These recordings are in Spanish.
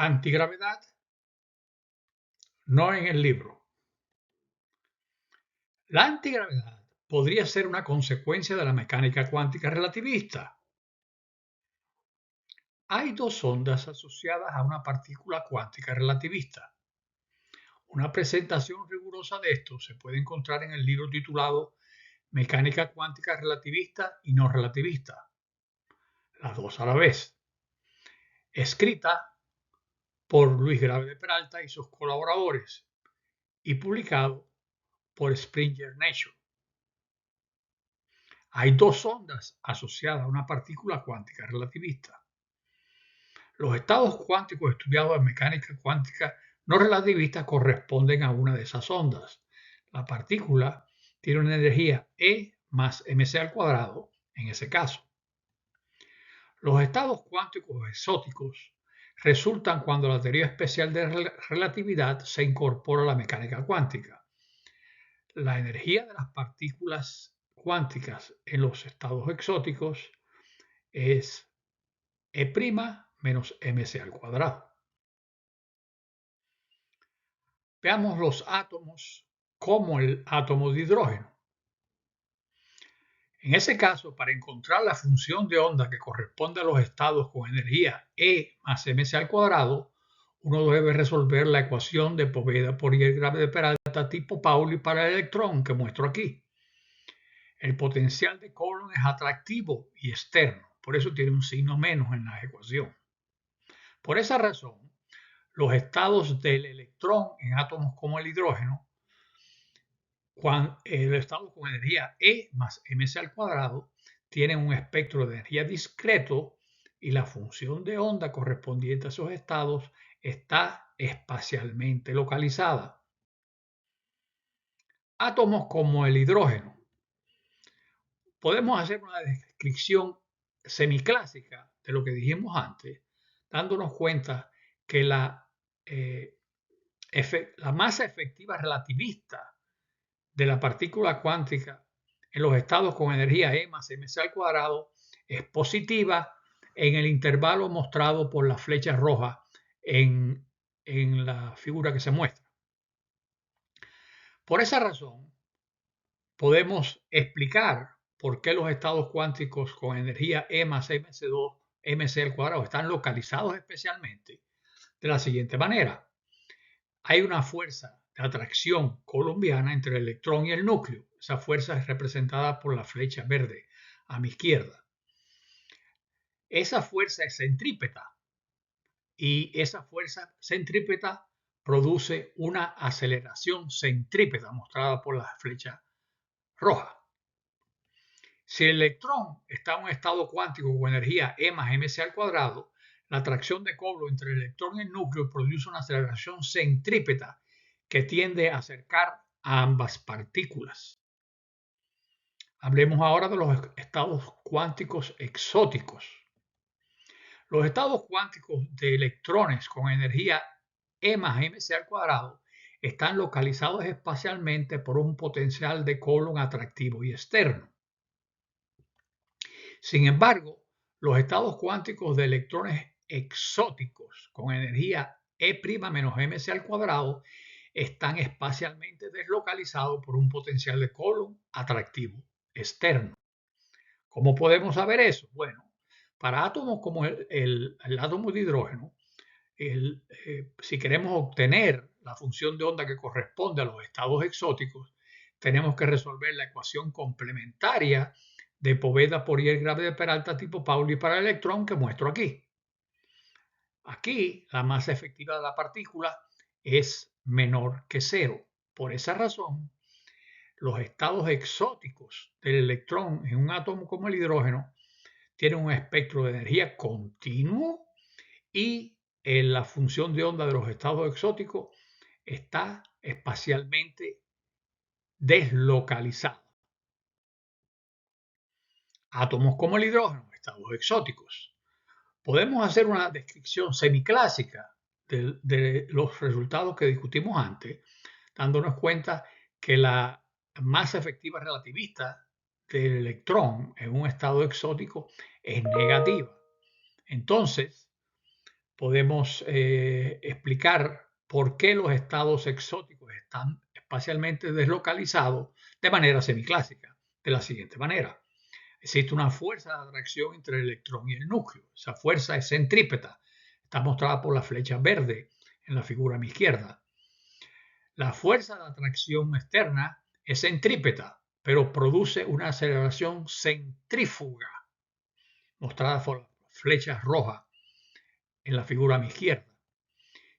Antigravedad, no en el libro. La antigravedad podría ser una consecuencia de la mecánica cuántica relativista. Hay dos ondas asociadas a una partícula cuántica relativista. Una presentación rigurosa de esto se puede encontrar en el libro titulado Mecánica cuántica relativista y no relativista, las dos a la vez, escrita por Luis Grave de Peralta y sus colaboradores y publicado por Springer Nature. Hay dos ondas asociadas a una partícula cuántica relativista. Los estados cuánticos estudiados en mecánica cuántica no relativista corresponden a una de esas ondas. La partícula tiene una energía E más mc al cuadrado en ese caso. Los estados cuánticos exóticos resultan cuando la teoría especial de relatividad se incorpora a la mecánica cuántica. La energía de las partículas cuánticas en los estados exóticos es E' menos mc al cuadrado. Veamos los átomos como el átomo de hidrógeno. En ese caso, para encontrar la función de onda que corresponde a los estados con energía E más mc al cuadrado, uno debe resolver la ecuación de Poveda-Poirier-Grave de Peralta tipo Pauli para el electrón que muestro aquí. El potencial de Coulomb es atractivo y externo, por eso tiene un signo menos en la ecuación. Por esa razón, los estados del electrón en átomos como el hidrógeno, cuando el estado con energía E más mc al cuadrado, tienen un espectro de energía discreto y la función de onda correspondiente a esos estados está espacialmente localizada. Átomos como el hidrógeno. Podemos hacer una descripción semiclásica de lo que dijimos antes, dándonos cuenta que la masa efectiva relativista de la partícula cuántica en los estados con energía E más mc al cuadrado es positiva en el intervalo mostrado por la flecha roja en la figura que se muestra. Por esa razón, podemos explicar por qué los estados cuánticos con energía E más mc2 mc al cuadrado están localizados especialmente de la siguiente manera. Hay una fuerza de atracción coulombiana entre el electrón y el núcleo. Esa fuerza es representada por la flecha verde a mi izquierda. Esa fuerza es centrípeta y esa fuerza centrípeta produce una aceleración centrípeta mostrada por la flecha roja. Si el electrón está en un estado cuántico con energía E más mc al cuadrado, la atracción de Coulomb entre el electrón y el núcleo produce una aceleración centrípeta que tiende a acercar a ambas partículas. Hablemos ahora de los estados cuánticos exóticos. Los estados cuánticos de electrones con energía E más mc al cuadrado están localizados espacialmente por un potencial de Coulomb atractivo y externo. Sin embargo, los estados cuánticos de electrones exóticos con energía E' menos mc al cuadrado están espacialmente deslocalizados por un potencial de Coulomb atractivo externo. ¿Cómo podemos saber eso? Bueno, para átomos como el átomo de hidrógeno, si queremos obtener la función de onda que corresponde a los estados exóticos, tenemos que resolver la ecuación complementaria de Poveda-Poirier-Grave de Peralta tipo Pauli para el electrón que muestro aquí. Aquí la masa efectiva de la partícula es menor que cero. Por esa razón, los estados exóticos del electrón en un átomo como el hidrógeno tienen un espectro de energía continuo y la función de onda de los estados exóticos está espacialmente deslocalizada. Átomos como el hidrógeno, estados exóticos. Podemos hacer una descripción semiclásica de los resultados que discutimos antes, dándonos cuenta que la masa efectiva relativista del electrón en un estado exótico es negativa. Entonces, podemos explicar por qué los estados exóticos están espacialmente deslocalizados de manera semiclásica, de la siguiente manera. Existe una fuerza de atracción entre el electrón y el núcleo. Esa fuerza es centrípeta. Está mostrada por la flecha verde en la figura a mi izquierda. La fuerza de atracción externa es centrípeta, pero produce una aceleración centrífuga, mostrada por las flechas rojas en la figura a mi izquierda.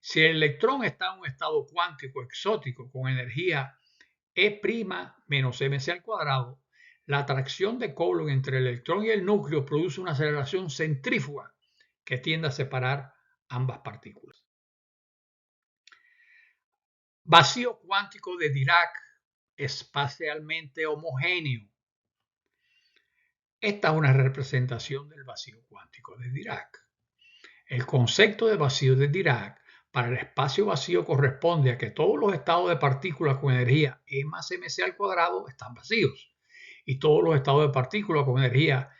Si el electrón está en un estado cuántico exótico con energía E' menos mc al cuadrado, la atracción de Coulomb entre el electrón y el núcleo produce una aceleración centrífuga que tiende a separar ambas partículas. Vacío cuántico de Dirac espacialmente homogéneo. Esta es una representación del vacío cuántico de Dirac. El concepto de vacío de Dirac para el espacio vacío corresponde a que todos los estados de partículas con energía E más mc al cuadrado están vacíos y todos los estados de partículas con energía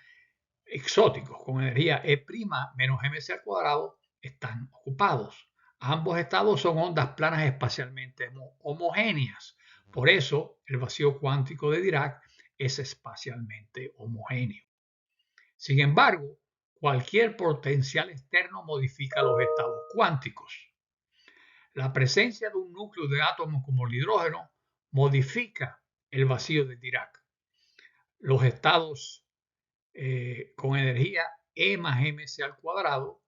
exóticos con energía E' menos mc al cuadrado están ocupados. Ambos estados son ondas planas espacialmente homogéneas. Por eso el vacío cuántico de Dirac es espacialmente homogéneo. Sin embargo, cualquier potencial externo modifica los estados cuánticos. La presencia de un núcleo de átomos como el hidrógeno modifica el vacío de Dirac. Los estados con energía E más mc al cuadrado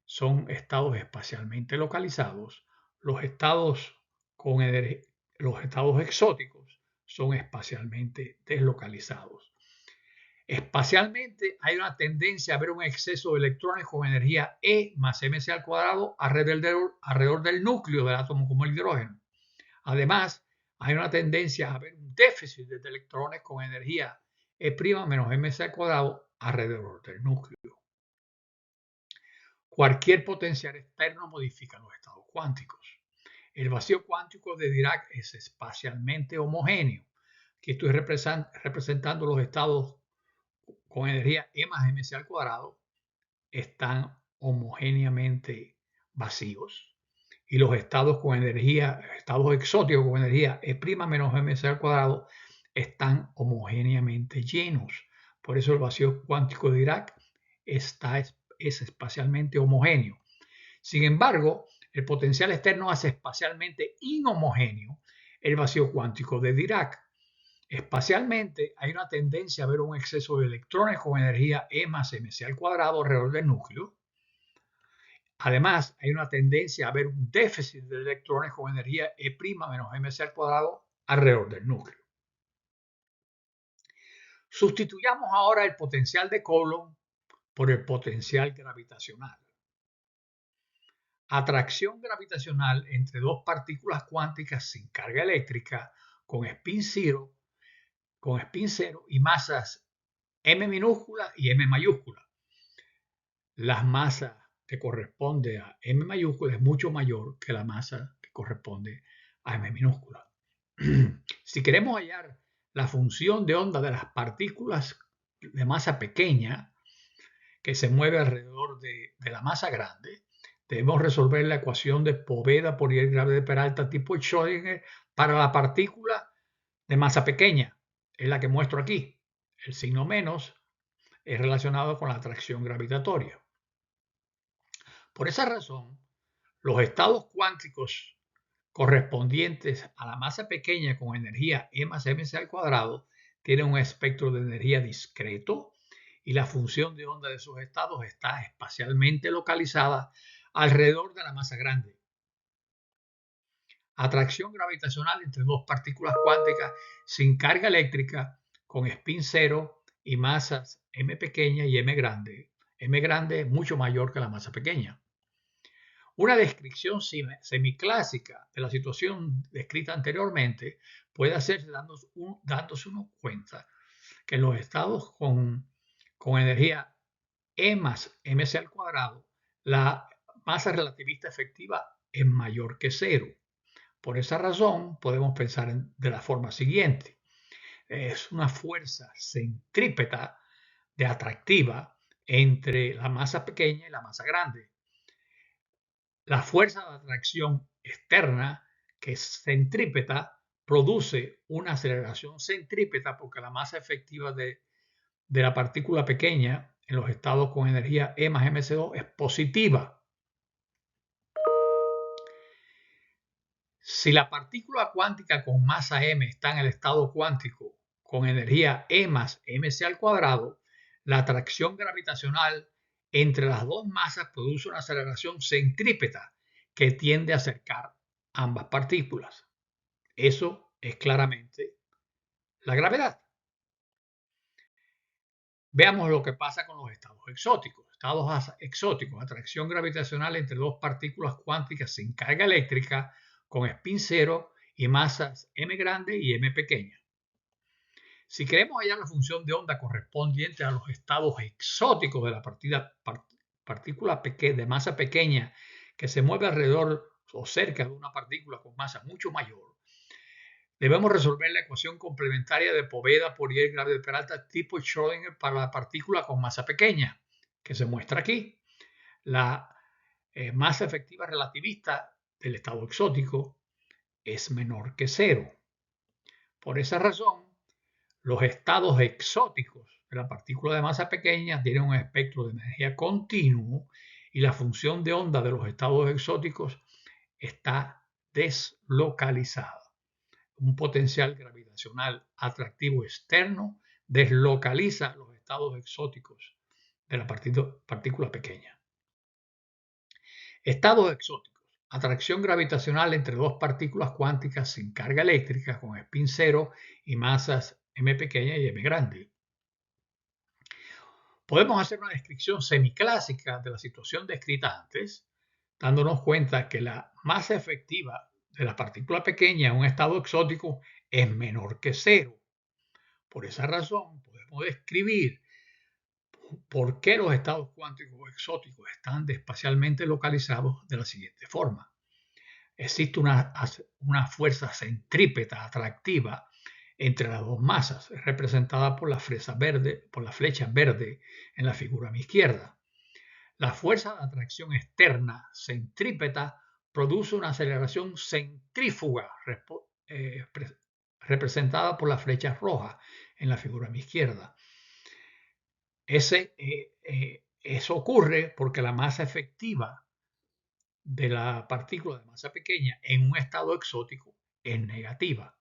son estados espacialmente localizados. Los estados exóticos son espacialmente deslocalizados. Espacialmente hay una tendencia a ver un exceso de electrones con energía E más mc al cuadrado alrededor del núcleo del átomo como el hidrógeno. Además, hay una tendencia a ver un déficit de electrones con energía E' menos mc al cuadrado alrededor del núcleo. Cualquier potencial externo modifica los estados cuánticos. El vacío cuántico de Dirac es espacialmente homogéneo. Aquí estoy representando los estados con energía E más mc al cuadrado están homogéneamente vacíos y los estados estados exóticos con energía E' menos mc al cuadrado están homogéneamente llenos. Por eso el vacío cuántico de Dirac es espacialmente homogéneo. Sin embargo, el potencial externo hace espacialmente inhomogéneo el vacío cuántico de Dirac. Espacialmente hay una tendencia a ver un exceso de electrones con energía E más mc al cuadrado alrededor del núcleo. Además, hay una tendencia a ver un déficit de electrones con energía E' menos mc al cuadrado alrededor del núcleo. Sustituyamos ahora el potencial de Coulomb por el potencial gravitacional. Atracción gravitacional entre dos partículas cuánticas sin carga eléctrica con spin cero y masas m minúscula y m mayúscula. La masa que corresponde a m mayúscula es mucho mayor que la masa que corresponde a m minúscula. Si queremos hallar la función de onda de las partículas de masa pequeña que se mueve alrededor de la masa grande, debemos resolver la ecuación de Poveda-Poirier-Grave de Peralta tipo Schrödinger para la partícula de masa pequeña. Es la que muestro aquí. El signo menos es relacionado con la atracción gravitatoria. Por esa razón, los estados cuánticos correspondientes a la masa pequeña con energía E más mc al cuadrado tienen un espectro de energía discreto y la función de onda de esos estados está espacialmente localizada alrededor de la masa grande. Atracción gravitacional entre dos partículas cuánticas sin carga eléctrica con spin cero y masas m pequeña y m grande. M grande es mucho mayor que la masa pequeña. Una descripción semiclásica de la situación descrita anteriormente puede hacerse dándose uno cuenta que en los estados con energía E más mc al cuadrado, la masa relativista efectiva es mayor que cero. Por esa razón, podemos pensar de la forma siguiente. Es una fuerza centrípeta de atractiva entre la masa pequeña y la masa grande. La fuerza de atracción externa, que es centrípeta, produce una aceleración centrípeta porque la masa efectiva de la partícula pequeña en los estados con energía E más mc2 es positiva. Si la partícula cuántica con masa m está en el estado cuántico con energía E más mc al cuadrado, la atracción gravitacional entre las dos masas produce una aceleración centrípeta que tiende a acercar ambas partículas. Eso es claramente la gravedad. Veamos lo que pasa con los estados exóticos. Estados exóticos, atracción gravitacional entre dos partículas cuánticas sin carga eléctrica con spin cero y masas m grande y m pequeña. Si queremos hallar la función de onda correspondiente a los estados exóticos de la partícula de masa pequeña que se mueve alrededor o cerca de una partícula con masa mucho mayor, debemos resolver la ecuación complementaria de Poveda, Fourier, Grave de Peralta, tipo Schrödinger para la partícula con masa pequeña, que se muestra aquí. La masa efectiva relativista del estado exótico es menor que cero. Por esa razón, los estados exóticos de la partícula de masa pequeña tienen un espectro de energía continuo y la función de onda de los estados exóticos está deslocalizada. Un potencial gravitacional atractivo externo deslocaliza los estados exóticos de la partícula pequeña. Estados exóticos. Atracción gravitacional entre dos partículas cuánticas sin carga eléctrica con spin cero y masas m pequeña y m grande. Podemos hacer una descripción semiclásica de la situación descrita antes, dándonos cuenta que la masa efectiva de la partícula pequeña en un estado exótico es menor que cero. Por esa razón, podemos describir por qué los estados cuánticos exóticos están espacialmente localizados de la siguiente forma. Existe una fuerza centrípeta atractiva entre las dos masas, representada por la flecha verde en la figura a mi izquierda. La fuerza de atracción externa centrípeta produce una aceleración centrífuga representada por la flecha roja en la figura a mi izquierda. Eso ocurre porque la masa efectiva de la partícula de masa pequeña en un estado exótico es negativa.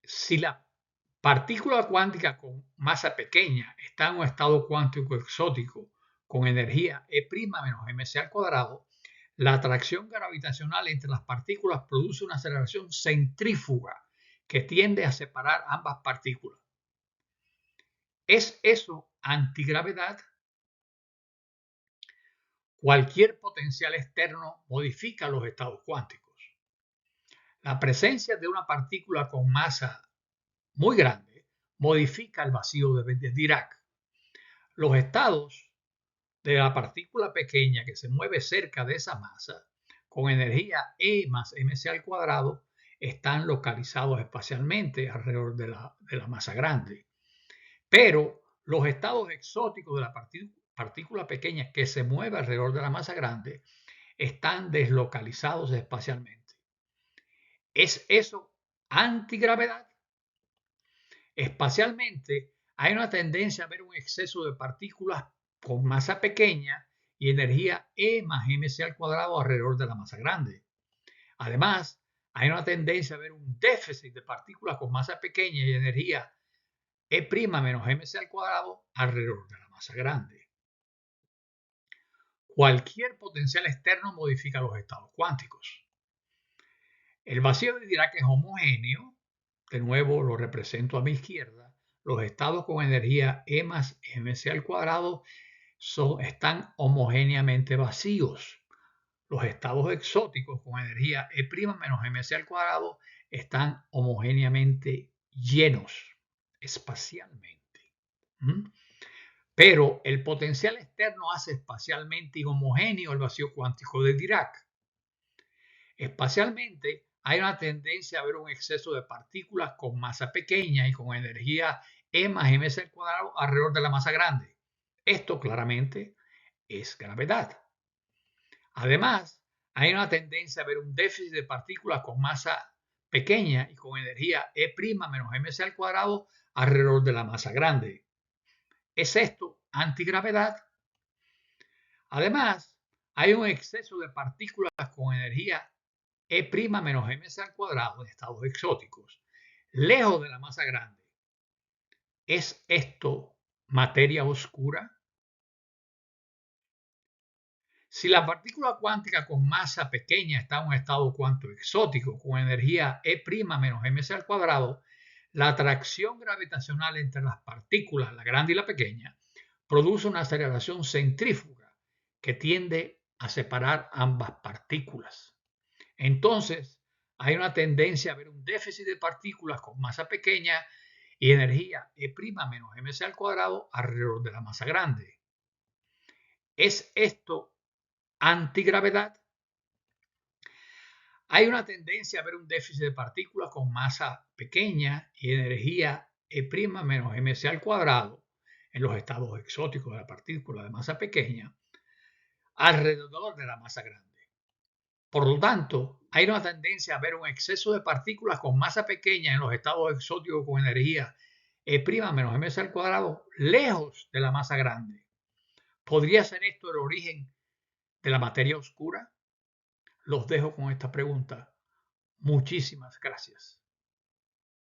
Si la partícula cuántica con masa pequeña está en un estado cuántico exótico con energía E' menos mc al cuadrado, la atracción gravitacional entre las partículas produce una aceleración centrífuga que tiende a separar ambas partículas. ¿Es eso antigravedad? Cualquier potencial externo modifica los estados cuánticos. La presencia de una partícula con masa muy grande modifica el vacío de Dirac. Los estados de la partícula pequeña que se mueve cerca de esa masa con energía E más mc al cuadrado están localizados espacialmente alrededor de la masa grande. Pero los estados exóticos de la partícula pequeña que se mueve alrededor de la masa grande están deslocalizados espacialmente. ¿Es eso antigravedad? Espacialmente hay una tendencia a ver un exceso de partículas con masa pequeña y energía E más mc al cuadrado alrededor de la masa grande. Además, hay una tendencia a ver un déficit de partículas con masa pequeña y energía E' menos mc al cuadrado alrededor de la masa grande. Cualquier potencial externo modifica los estados cuánticos. El vacío de Dirac es homogéneo. De nuevo lo represento a mi izquierda. Los estados con energía E más mc al cuadrado están homogéneamente vacíos. Los estados exóticos con energía E' menos mc al cuadrado están homogéneamente llenos espacialmente. Pero el potencial externo hace espacialmente inhomogéneo el vacío cuántico de Dirac. Espacialmente hay una tendencia a ver un exceso de partículas con masa pequeña y con energía E más mc al cuadrado alrededor de la masa grande. Esto claramente es gravedad. Además, hay una tendencia a ver un déficit de partículas con masa pequeña y con energía E' menos mc al cuadrado alrededor de la masa grande. ¿Es esto antigravedad? Además, hay un exceso de partículas con energía E' menos mc al cuadrado en estados exóticos, lejos de la masa grande. ¿Es esto materia oscura? Si la partícula cuántica con masa pequeña está en un estado cuántico exótico con energía E' menos mc al cuadrado, la atracción gravitacional entre las partículas, la grande y la pequeña, produce una aceleración centrífuga que tiende a separar ambas partículas. Entonces, hay una tendencia a ver un déficit de partículas con masa pequeña y energía E' menos mc al cuadrado alrededor de la masa grande. ¿Es esto antigravedad? Hay una tendencia a ver un déficit de partículas con masa pequeña y energía E' menos mc al cuadrado en los estados exóticos de la partícula de masa pequeña alrededor de la masa grande. Por lo tanto, hay una tendencia a ver un exceso de partículas con masa pequeña en los estados exóticos con energía E' menos mc al cuadrado lejos de la masa grande. ¿Podría ser esto el origen de la materia oscura? Los dejo con esta pregunta. Muchísimas gracias.